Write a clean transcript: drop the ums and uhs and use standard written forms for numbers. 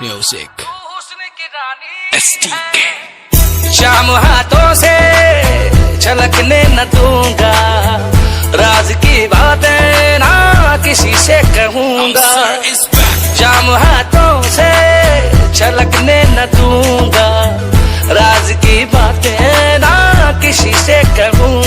Music शाम हाथों से छलकने न दूंगा, राज की बातें ना किसी से कहूंगा। शाम हाथों से छलकने न दूंगा, राज की बातें ना किसी से कहूंगा।